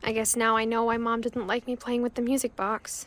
I guess now I know why Mom didn't like me playing with the music box.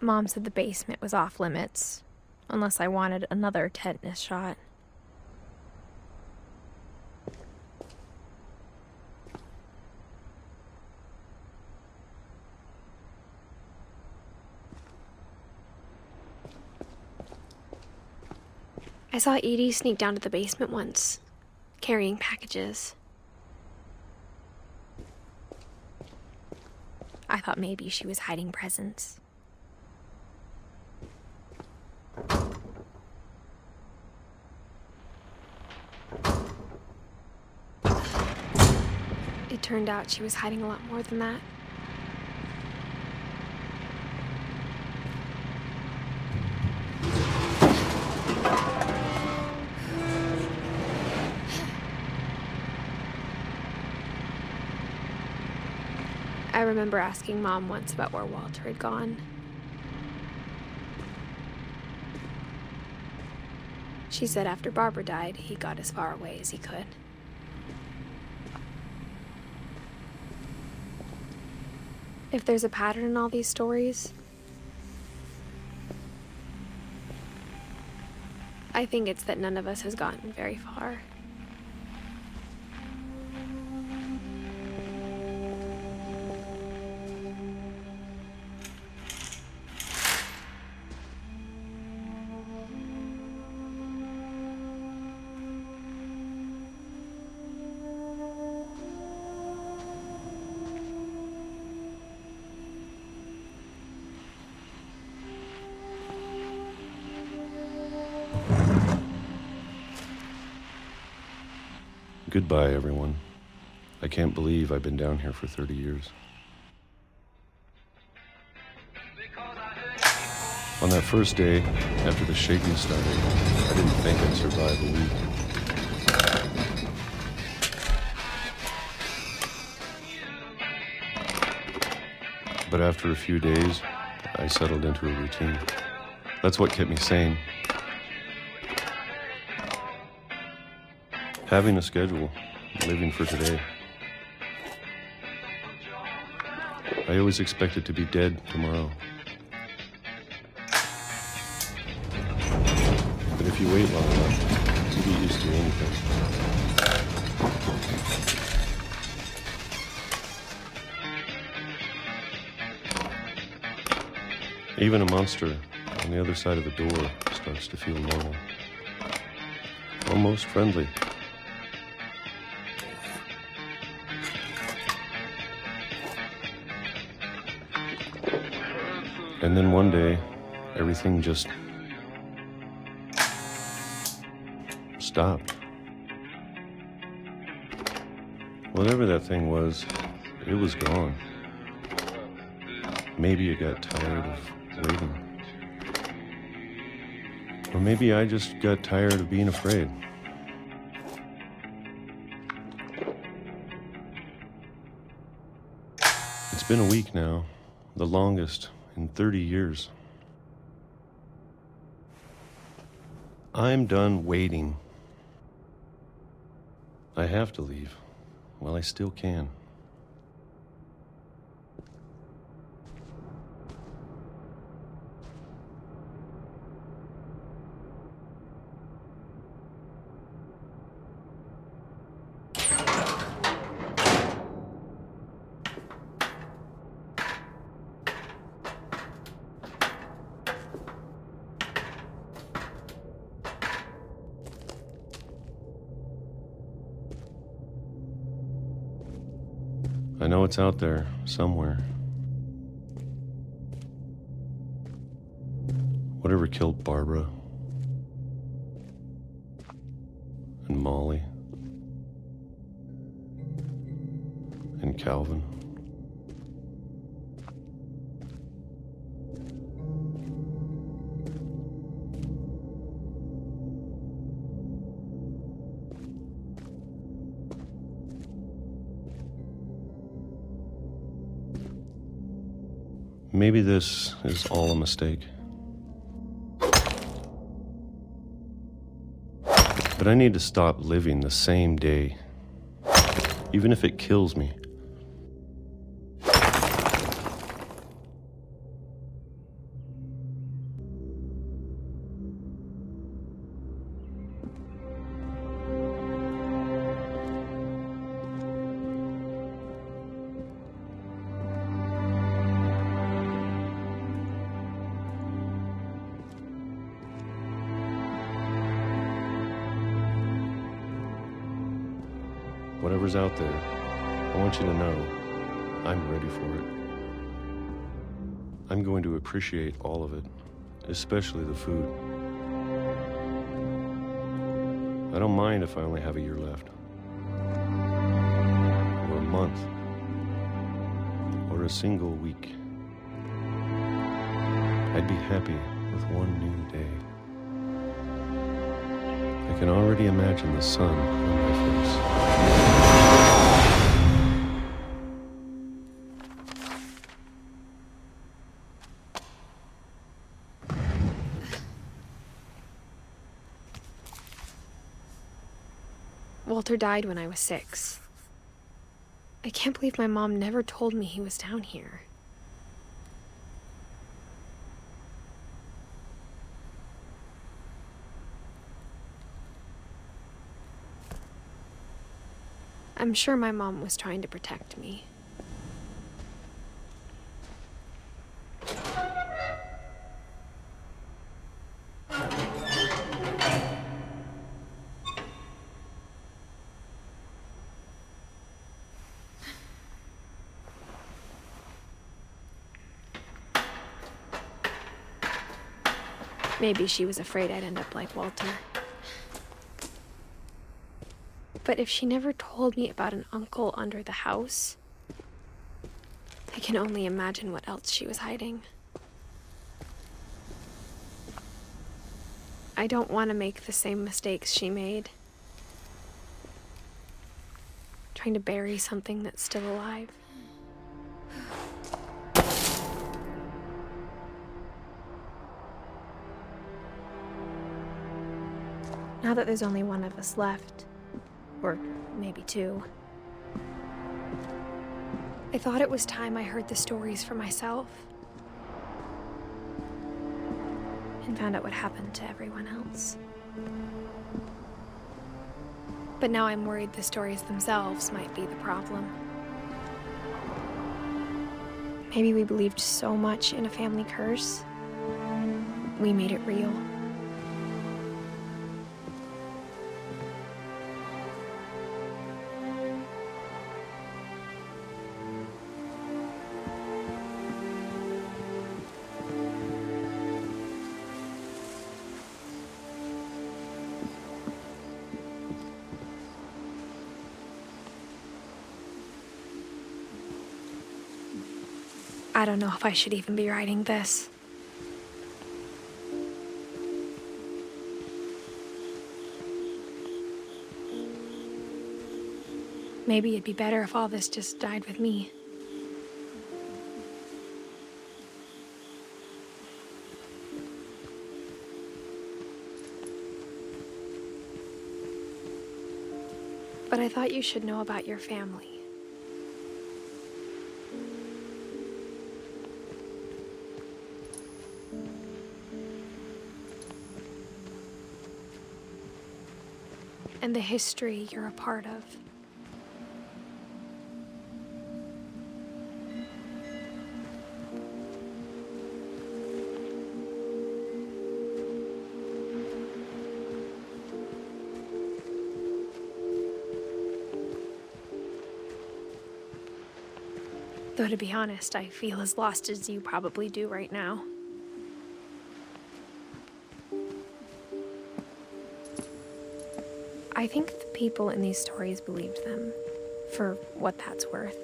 Mom said the basement was off limits, unless I wanted another tetanus shot. I saw Edie sneak down to the basement once, carrying packages. I thought maybe she was hiding presents. It turned out she was hiding a lot more than that. I remember asking Mom once about where Walter had gone. She said after Barbara died, he got as far away as he could. If there's a pattern in all these stories, I think it's that none of us has gotten very far. Goodbye, everyone. I can't believe I've been down here for 30 years. On that first day, after the shaking started, I didn't think I'd survive a week. But after a few days, I settled into a routine. That's what kept me sane. Having a schedule, living for today. I always expected to be dead tomorrow. But if you wait long enough, you get used to anything. Even a monster on the other side of the door starts to feel normal. Almost friendly. And then one day, everything just stopped. Whatever that thing was, it was gone. Maybe it got tired of waiting. Or maybe I just got tired of being afraid. It's been a week now, the longest in 30 years. I'm done waiting. I have to leave while I still can. know it's out there, somewhere. Whatever killed Barbara and Molly and Calvin. Maybe this is all a mistake. But I need to stop living the same day, even if it kills me. Whatever's out there, I want you to know I'm ready for it. I'm going to appreciate all of it, especially the food. I don't mind if I only have a year left, or a month, or a single week. I'd be happy with one new day. I can already imagine the sun on my face. Walter died when I was 6. I can't believe my mom never told me he was down here. I'm sure my mom was trying to protect me. Maybe she was afraid I'd end up like Walter. But if she never told me about an uncle under the house, I can only imagine what else she was hiding. I don't want to make the same mistakes she made. Trying to bury something that's still alive. Now that there's only one of us left, or maybe 2, I thought it was time I heard the stories for myself and found out what happened to everyone else. But now I'm worried the stories themselves might be the problem. Maybe we believed so much in a family curse, we made it real. I don't know if I should even be writing this. Maybe it'd be better if all this just died with me. But I thought you should know about your family. And the history you're a part of. Though to be honest, I feel as lost as you probably do right now. I think the people in these stories believed them, for what that's worth.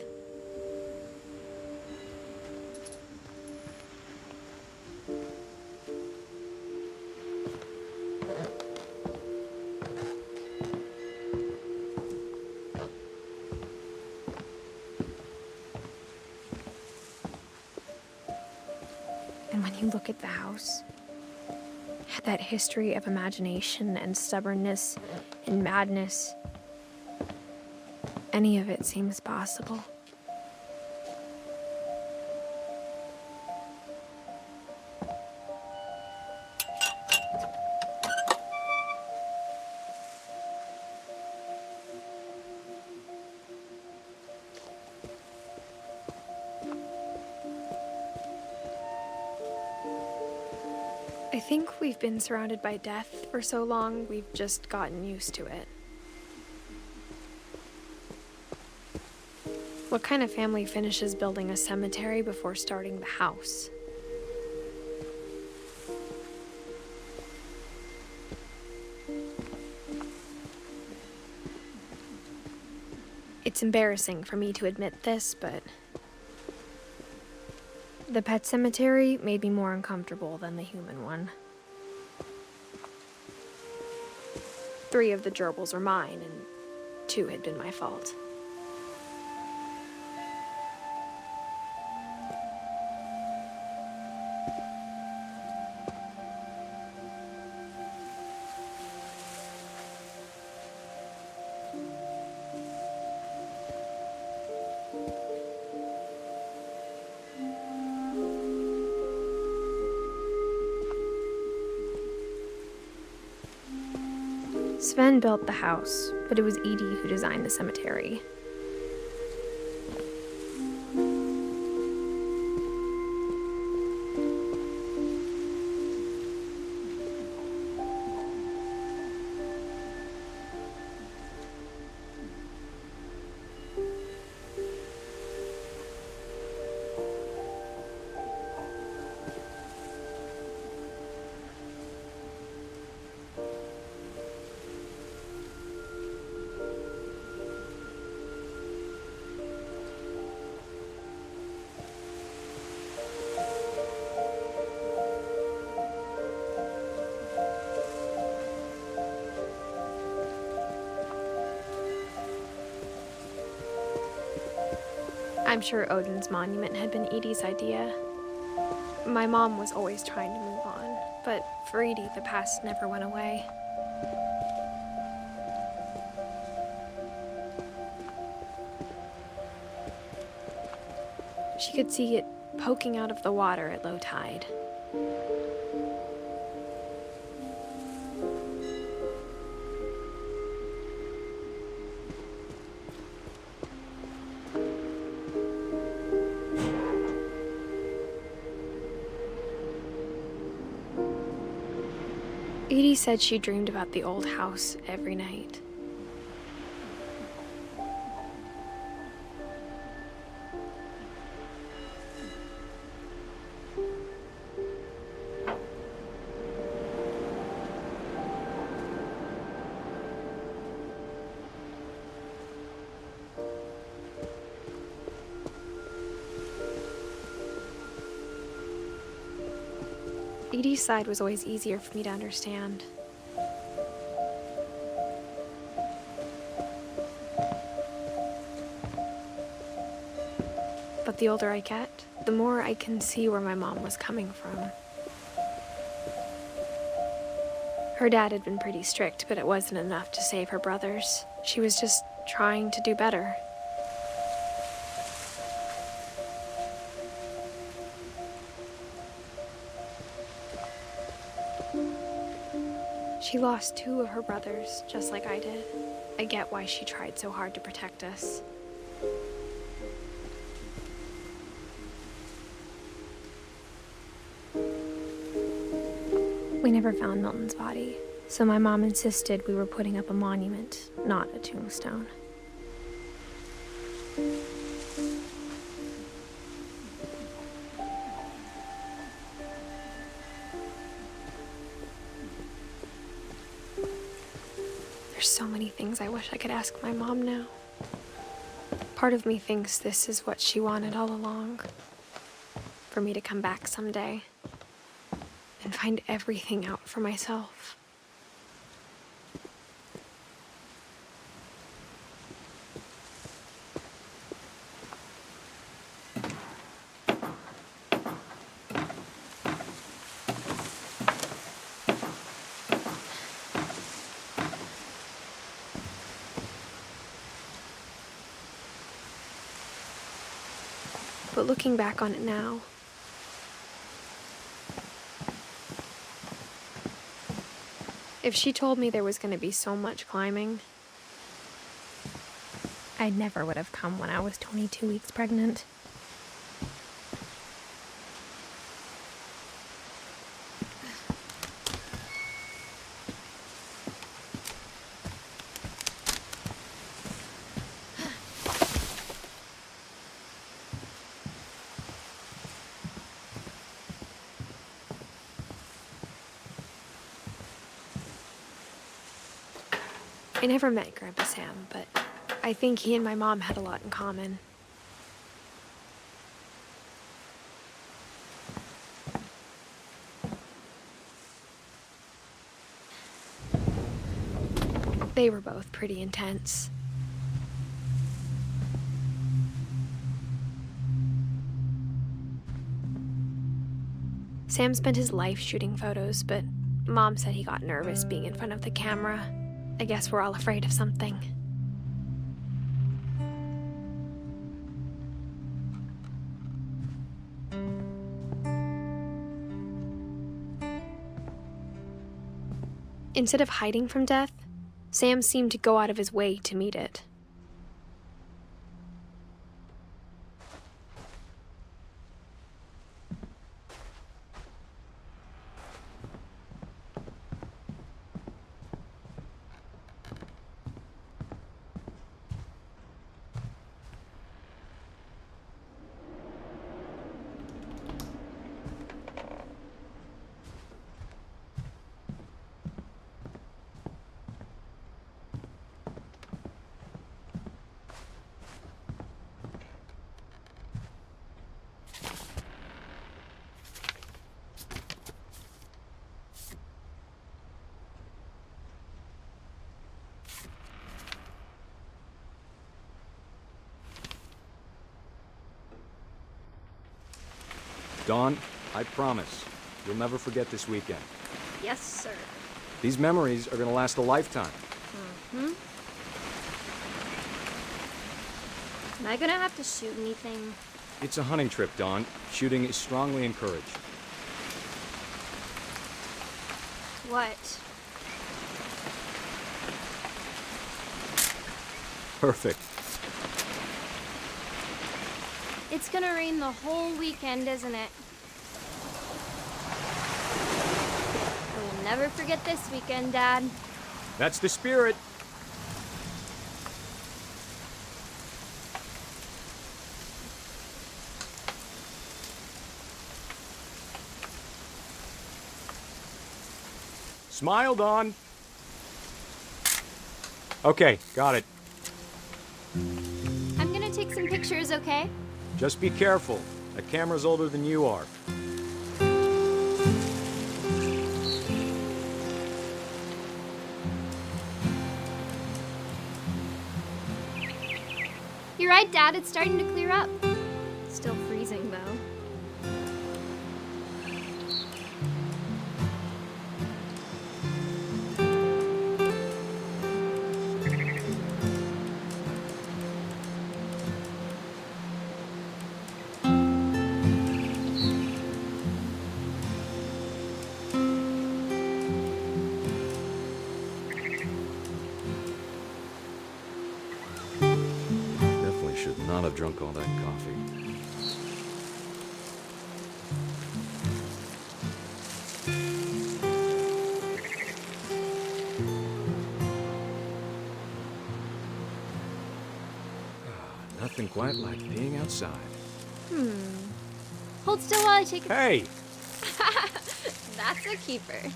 And when you look at the house, that history of imagination and stubbornness and madness, any of it seems possible. I think we've been surrounded by death for so long, we've just gotten used to it. What kind of family finishes building a cemetery before starting the house? It's embarrassing for me to admit this, but the pet cemetery made me more uncomfortable than the human one. 3 of the gerbils were mine, and 2 had been my fault. Sven built the house, but it was Edie who designed the cemetery. I'm sure Odin's monument had been Edie's idea. My mom was always trying to move on, but for Edie, the past never went away. She could see it poking out of the water at low tide. Edie said she dreamed about the old house every night. Edie's side was always easier for me to understand. But the older I get, the more I can see where my mom was coming from. Her dad had been pretty strict, but it wasn't enough to save her brothers. She was just trying to do better. She lost 2 of her brothers, just like I did. I get why she tried so hard to protect us. We never found Milton's body, so my mom insisted we were putting up a monument, not a tombstone. There's so many things I wish I could ask my mom now. Part of me thinks this is what she wanted all along. For me to come back someday and find everything out for myself. But looking back on it now, if she told me there was going to be so much climbing, I never would have come when I was 22 weeks pregnant. I never met Grandpa Sam, but I think he and my mom had a lot in common. They were both pretty intense. Sam spent his life shooting photos, but Mom said he got nervous being in front of the camera. I guess we're all afraid of something. Instead of hiding from death, Sam seemed to go out of his way to meet it. Dawn, I promise, you'll never forget this weekend. Yes, sir. These memories are gonna last a lifetime. Mm-hmm. Am I gonna have to shoot anything? It's a hunting trip, Dawn. Shooting is strongly encouraged. What? Perfect. It's gonna rain the whole weekend, isn't it? We'll never forget this weekend, Dad. That's the spirit. Smile, Dawn. Okay, got it. I'm gonna take some pictures, okay? Just be careful. That camera's older than you are. You're right, Dad. It's starting to clear up. Still freezing, though. Should not have drunk all that coffee. Nothing quite like being outside. Hold still while I take a... Hey! That's a keeper.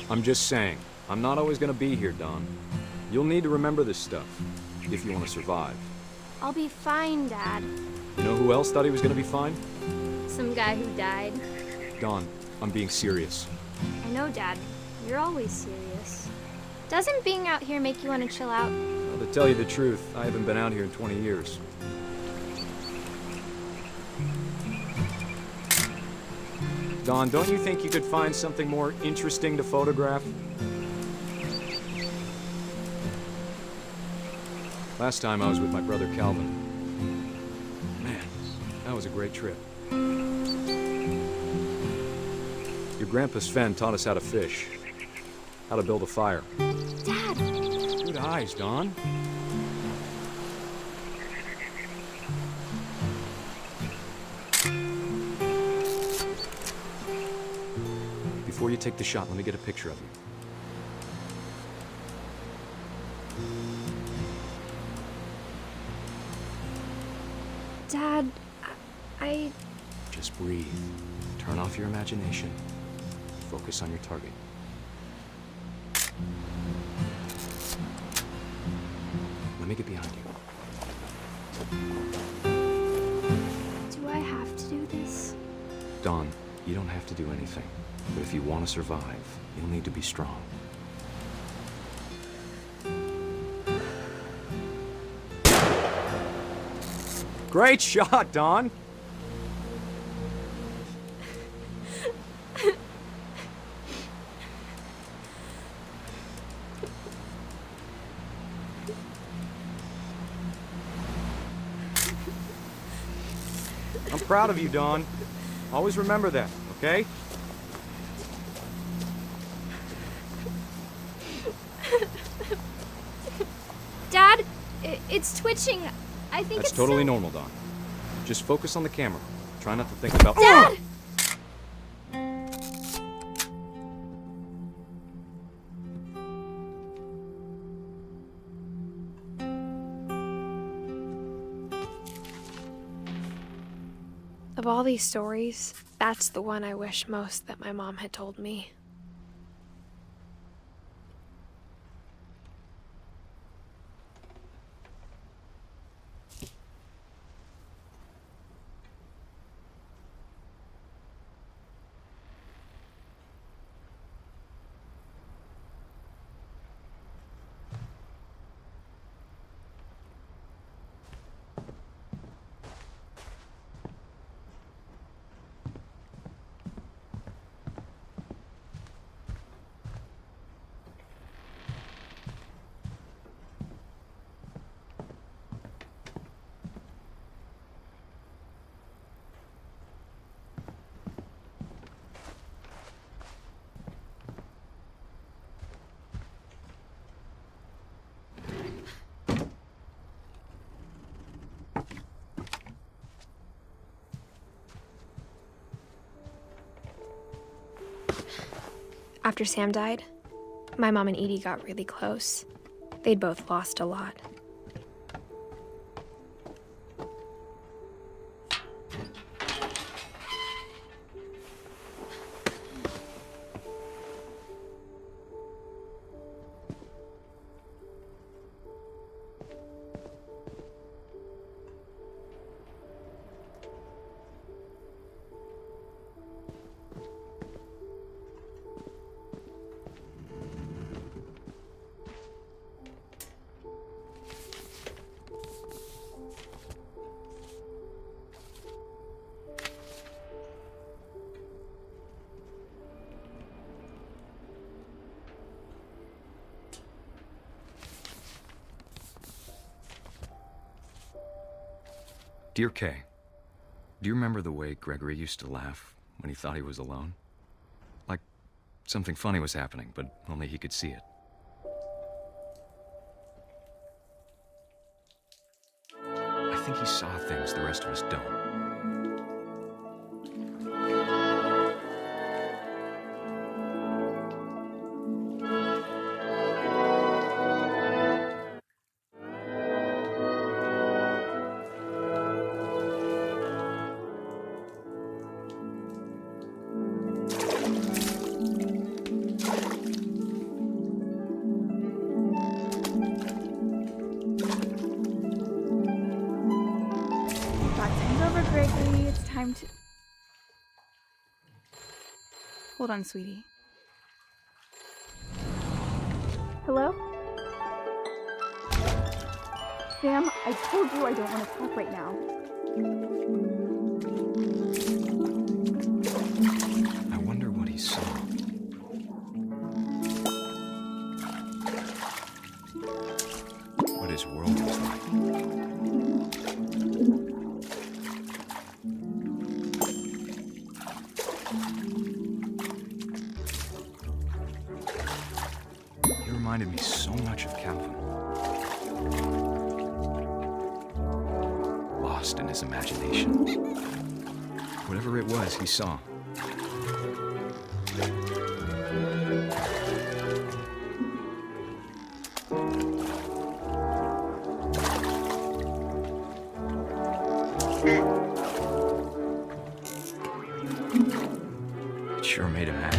I'm just saying, I'm not always gonna be here, Don. You'll need to remember this stuff, if you want to survive. I'll be fine, Dad. You know who else thought he was gonna be fine? Some guy who died. Don, I'm being serious. I know, Dad. You're always serious. Doesn't being out here make you want to chill out? Well, to tell you the truth, I haven't been out here in 20 years. Don, don't you think you could find something more interesting to photograph? Last time I was with my brother Calvin. Man, that was a great trip. Your grandpa Sven taught us how to fish, how to build a fire. Dad! Good eyes, Don. Before you take the shot, let me get a picture of you. Dad, I... Just breathe. Turn off your imagination. Focus on your target. Let me get behind you. Do I have to do this? Don, you don't have to do anything. But if you want to survive, you'll need to be strong. Great shot, Don! I'm proud of you, Don. Always remember that, okay? Dad, it's twitching. I think That's it's totally so... normal, Don. Just focus on the camera. Try not to think about— Dad! Of all these stories, that's the one I wish most that my mom had told me. After Sam died, my mom and Edie got really close. They'd both lost a lot. Dear Kay, do you remember the way Gregory used to laugh when he thought he was alone? Like something funny was happening, but only he could see it. I think he saw things the rest of us don't. time to... Hold on, sweetie. Hello? Sam, I told you I don't want to talk right now. I wonder what he saw. What his world was like. He reminded me so much of Calvin. Lost in his imagination. Whatever it was he saw. It sure made him happy.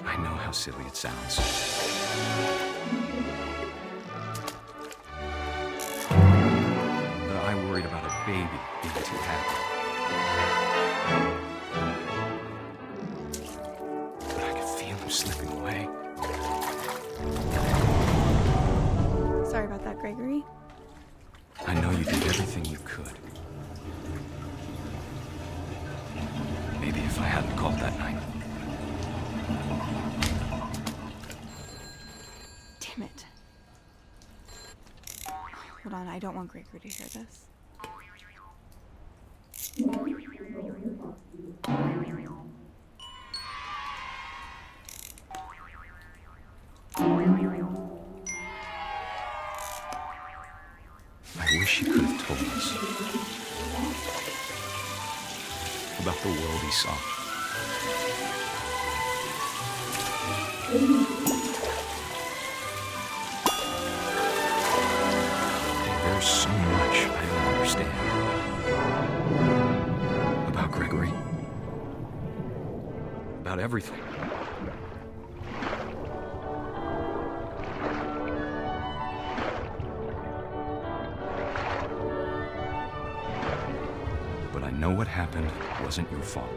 I know how silly it sounds. But I worried about a baby being too happy. But I could feel him slipping away. Sorry about that, Gregory. I know you did everything you could. Maybe if I hadn't called that night. Damn it. Hold on, I don't want Gregory to hear this. I wish he could have told us about the world he saw. There's so much I don't understand about Gregory, about everything. But I know what happened wasn't your fault.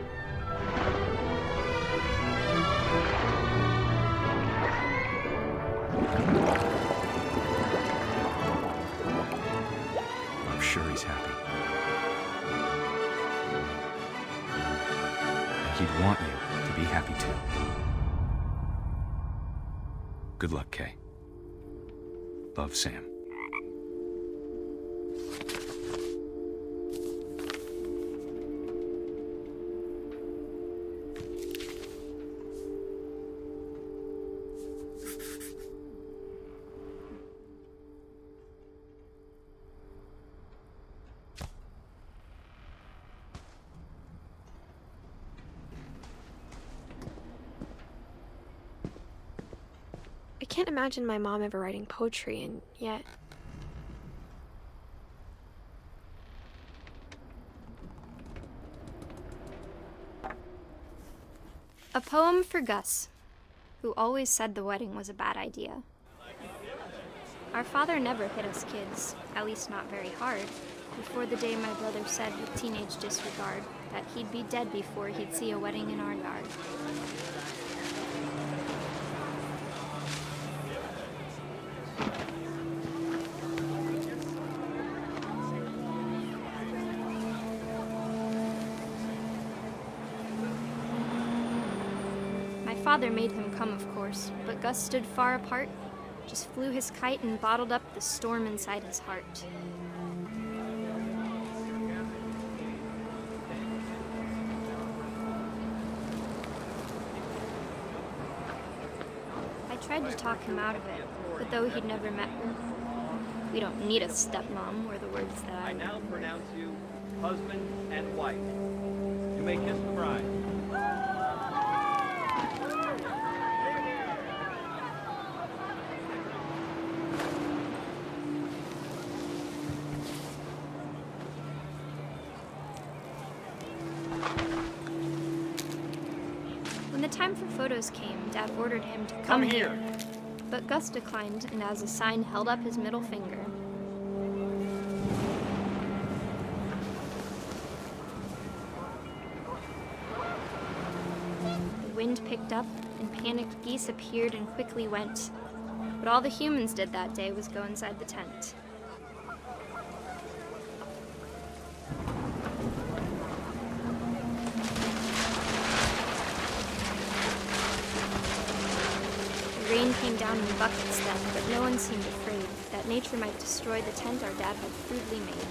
I'm sure he's happy. And he'd want you to be happy too. Good luck, Kay. Love, Sam. I can't imagine my mom ever writing poetry, and yet... A poem for Gus, who always said the wedding was a bad idea. Our father never hit us kids, at least not very hard, before the day my brother said with teenage disregard that he'd be dead before he'd see a wedding in our yard. My father made him come, of course, but Gus stood far apart, just flew his kite and bottled up the storm inside his heart. I tried to talk him out of it, but though he'd never met her, we don't need a stepmom, were the words that I now pronounce you husband and wife. You may kiss the bride. time for photos came, Dad ordered him to come here. But Gus declined, and as a sign held up his middle finger. The wind picked up, and panicked geese appeared and quickly went. But all the humans did that day was go inside the tent. The rain came down in buckets then, but no one seemed afraid that nature might destroy the tent our dad had crudely made.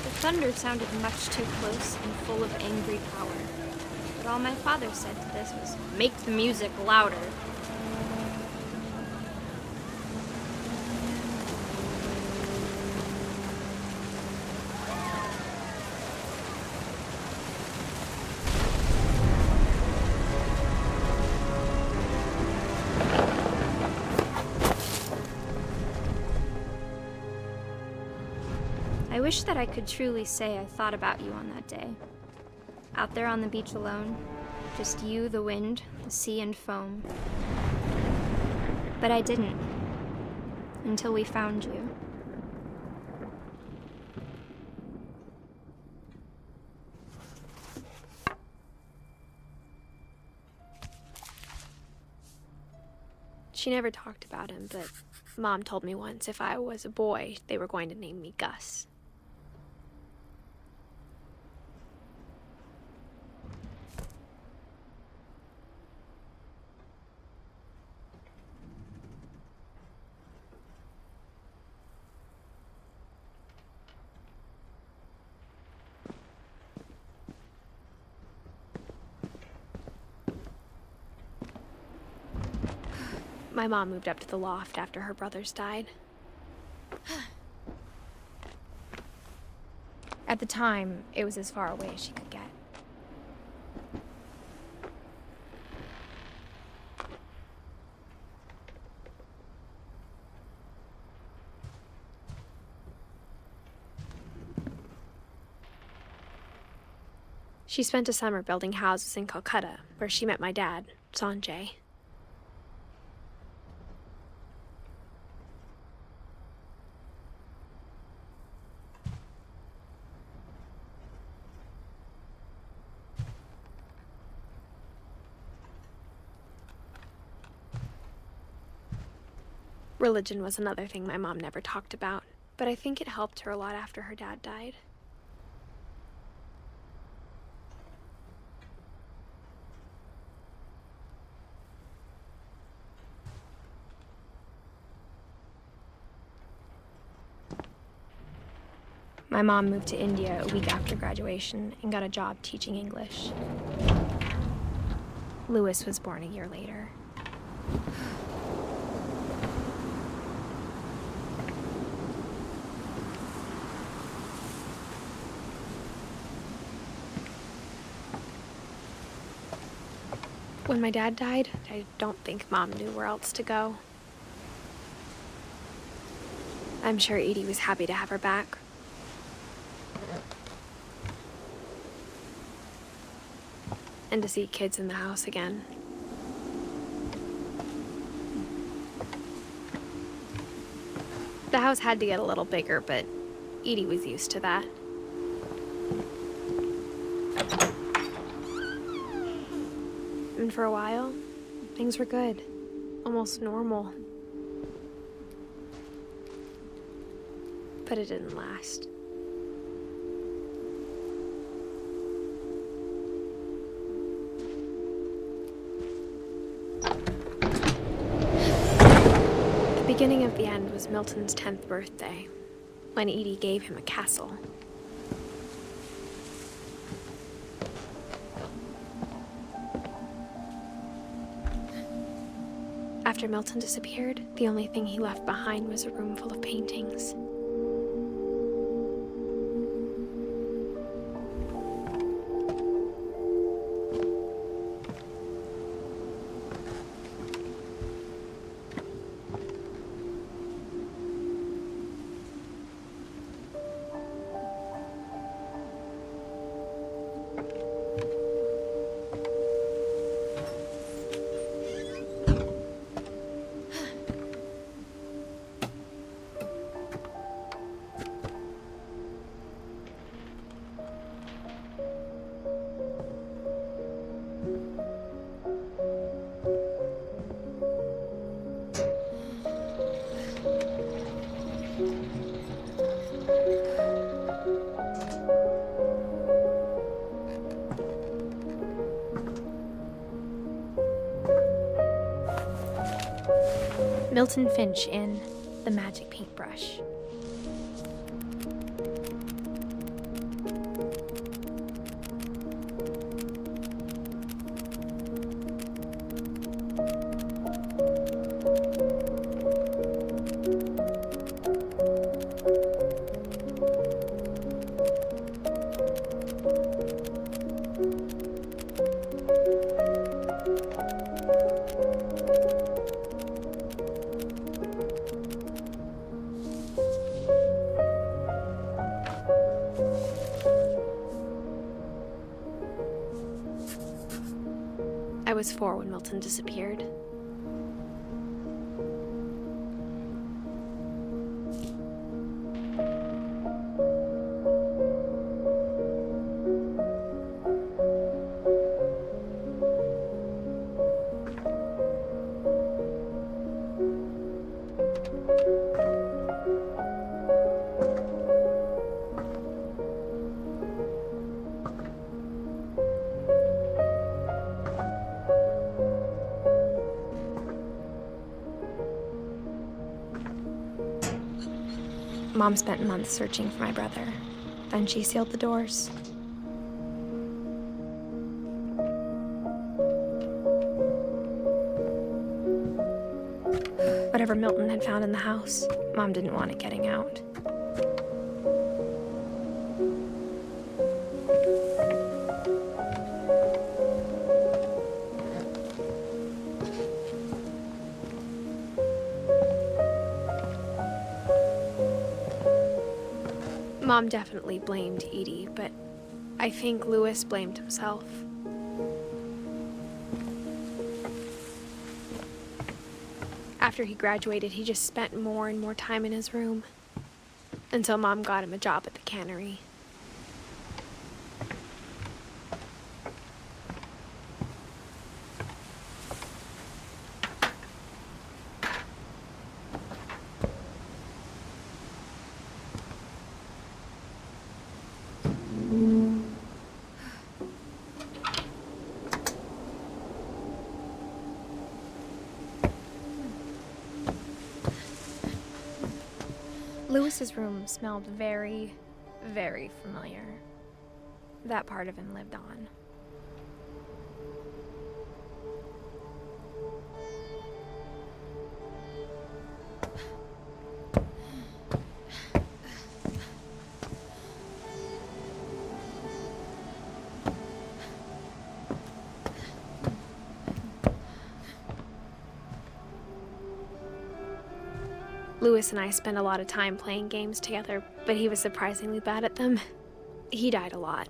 The thunder sounded much too close and full of angry power. But all my father said to this was, "Make the music louder." I wish that I could truly say I thought about you on that day. Out there on the beach alone, just you, the wind, the sea, and foam. But I didn't, until we found you. She never talked about him, but Mom told me once if I was a boy, they were going to name me Gus. My mom moved up to the loft after her brothers died. At the time, it was as far away as she could get. She spent a summer building houses in Calcutta, where she met my dad, Sanjay. Religion was another thing my mom never talked about, but I think it helped her a lot after her dad died. My mom moved to India a week after graduation and got a job teaching English. Louis was born a year later. When my dad died, I don't think Mom knew where else to go. I'm sure Edie was happy to have her back. And to see kids in the house again. The house had to get a little bigger, but Edie was used to that. And for a while, things were good. Almost normal. But it didn't last. The beginning of the end was Milton's 10th birthday, when Edie gave him a castle. After Milton disappeared, the only thing he left behind was a room full of paintings. Milton Finch in The Magic Paintbrush. I was 4 when Milton disappeared. Mom spent months searching for my brother. Then she sealed the doors. Whatever Milton had found in the house, Mom didn't want it getting out. Mom definitely blamed Edie, but I think Louis blamed himself. After he graduated, he just spent more and more time in his room, until Mom got him a job at the cannery. Louis's room smelled very, very familiar. That part of him lived on. Louis and I spent a lot of time playing games together, but he was surprisingly bad at them. He died a lot.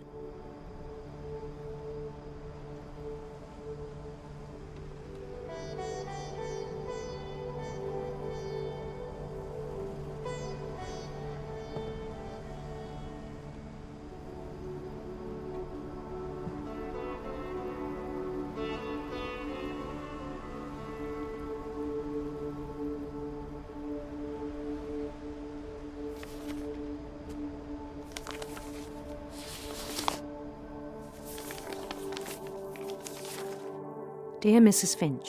Dear Mrs. Finch,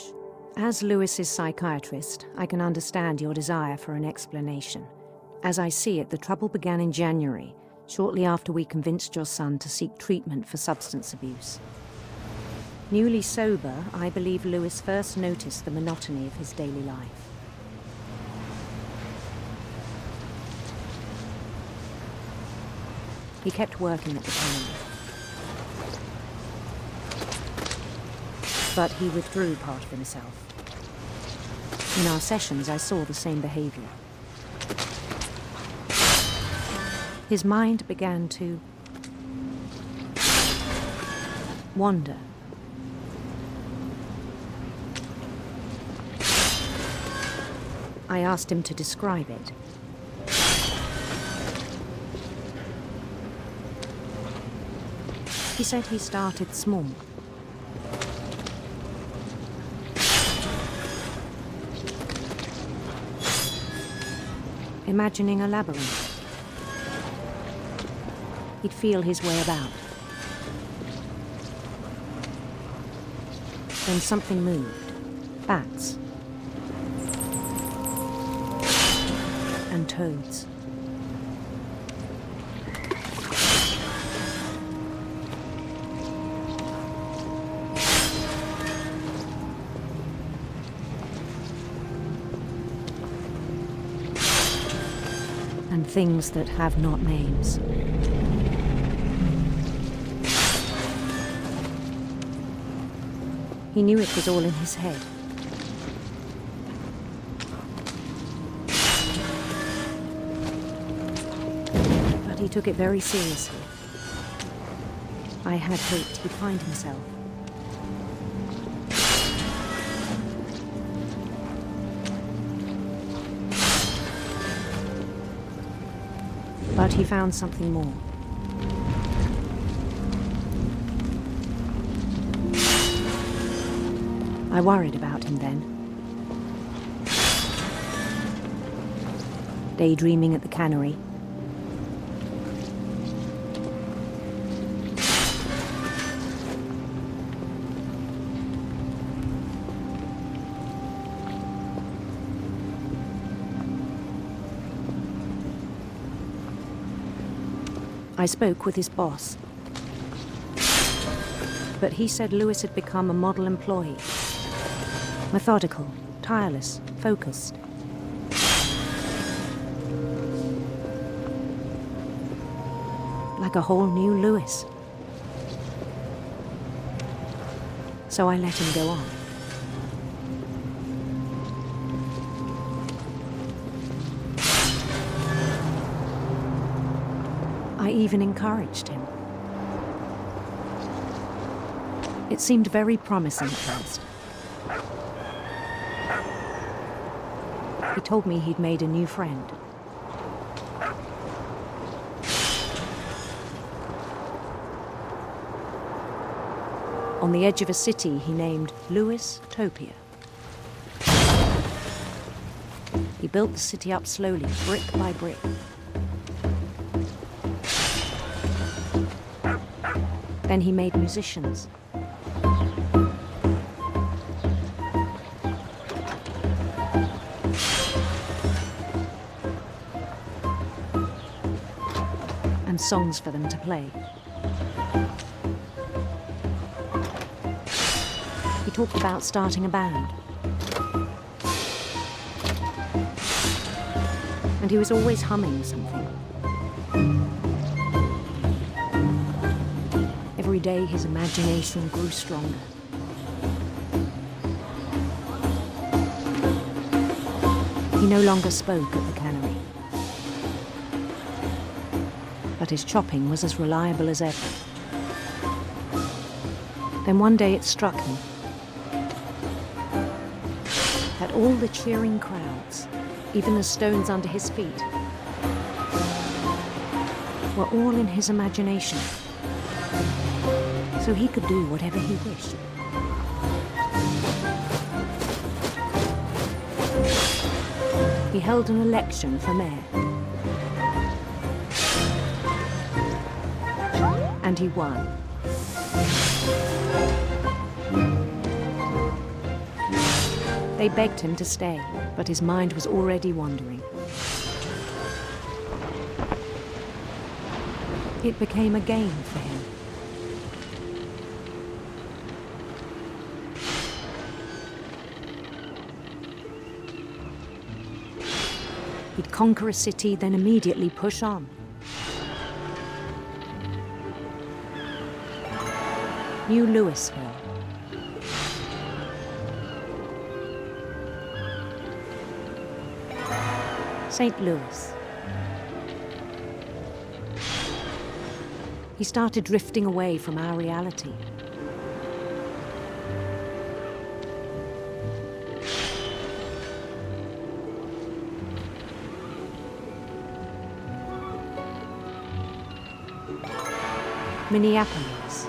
as Louis's psychiatrist, I can understand your desire for an explanation. As I see it, the trouble began in January, shortly after we convinced your son to seek treatment for substance abuse. Newly sober, I believe Louis first noticed the monotony of his daily life. He kept working at the cannery, but he withdrew part of himself. In our sessions, I saw the same behavior. His mind began to wander. I asked him to describe it. He said he started small. Imagining a labyrinth. He'd feel his way about. Then something moved. Bats. and toads. And things that have not names. He knew it was all in his head. But he took it very seriously. I had hoped he'd find himself. But he found something more. I worried about him then. Daydreaming at the cannery. I spoke with his boss. But he said Lewis had become a model employee. Methodical, tireless, focused. Like a whole new Lewis. So I let him go on. I even encouraged him. It seemed very promising at first. He told me he'd made a new friend. On the edge of a city he named Lewis Topia. He built the city up slowly, brick by brick. Then he made musicians. And songs for them to play. He talked about starting a band. And he was always humming something. Every day his imagination grew stronger. He no longer spoke at the cannery. But his chopping was as reliable as ever. Then one day it struck him that all the cheering crowds, even the stones under his feet, were all in his imagination. So he could do whatever he wished. He held an election for mayor. And he won. They begged him to stay, but his mind was already wandering. It became a game for him. He'd conquer a city, then immediately push on. New Louisville. St. Louis. He started drifting away from our reality. Minneapolis,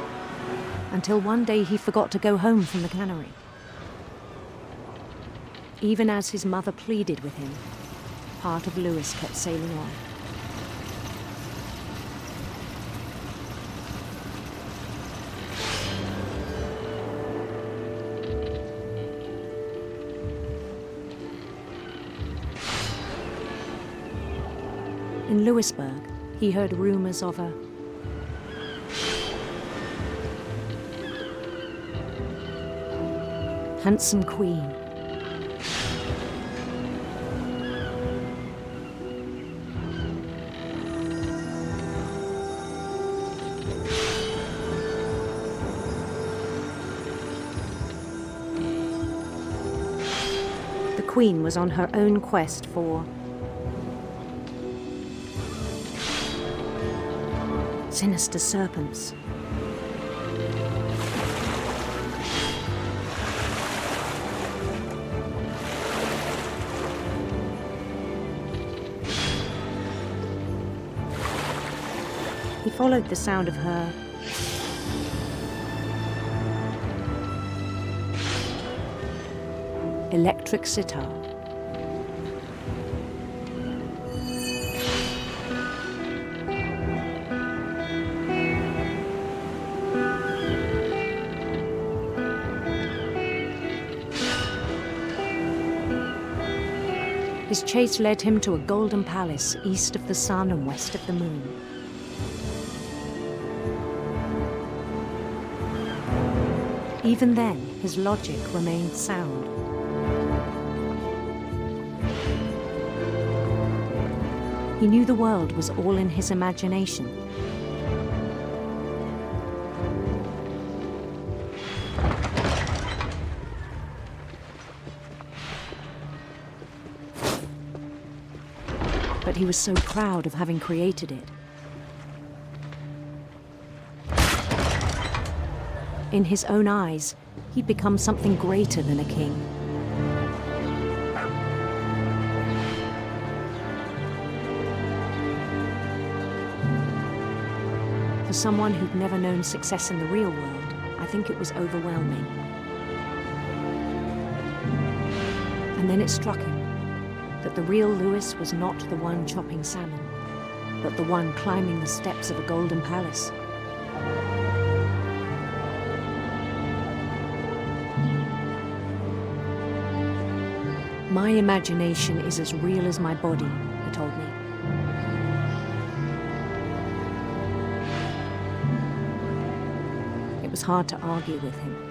until one day he forgot to go home from the cannery. Even as his mother pleaded with him, part of Lewis kept sailing on. In Louisburg, he heard rumors of a handsome queen. The queen was on her own quest for sinister serpents. He followed the sound of her electric sitar. His chase led him to a golden palace east of the sun and west of the moon. Even then, his logic remained sound. He knew the world was all in his imagination. But he was so proud of having created it. In his own eyes, he'd become something greater than a king. For someone who'd never known success in the real world, I think it was overwhelming. And then it struck him that the real Louis was not the one chopping salmon, but the one climbing the steps of a golden palace. My imagination is as real as my body, he told me. It was hard to argue with him.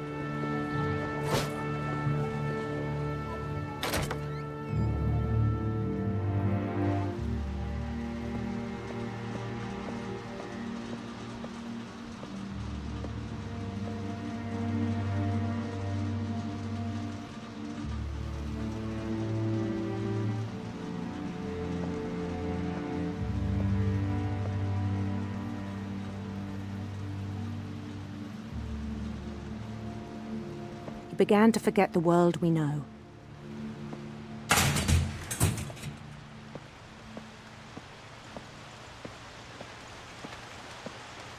He began to forget the world we know.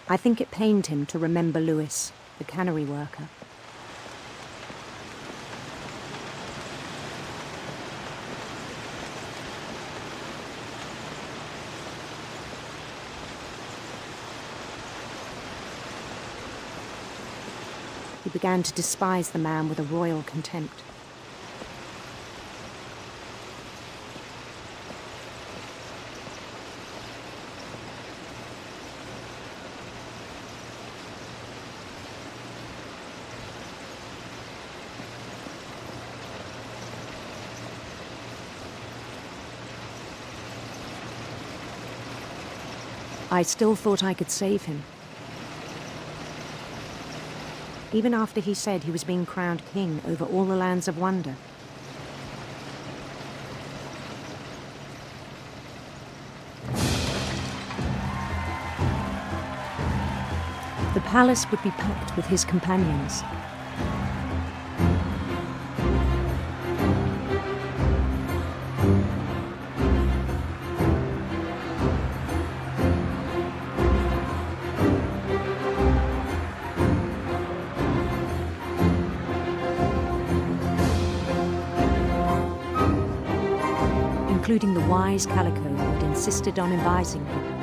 I think it pained him to remember Louis, the cannery worker. He began to despise the man with a royal contempt. I still thought I could save him. Even after he said he was being crowned king over all the lands of wonder. The palace would be packed with his companions. Including the wise Calico who had insisted on advising him.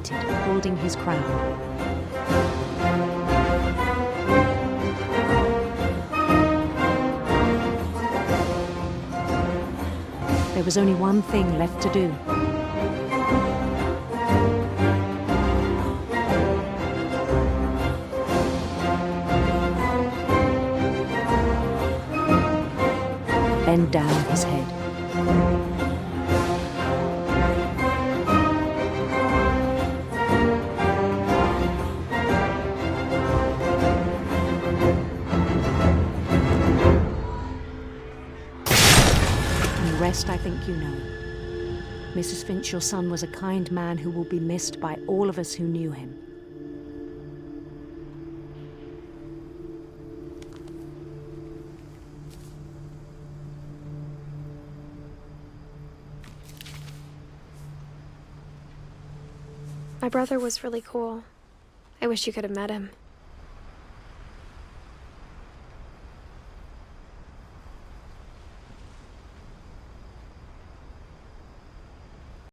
waited, holding his crown. There was only one thing left to do. Bend down his head. And the rest I think you know. Mrs. Finch, your son was a kind man who will be missed by all of us who knew him. My brother was really cool. I wish you could have met him.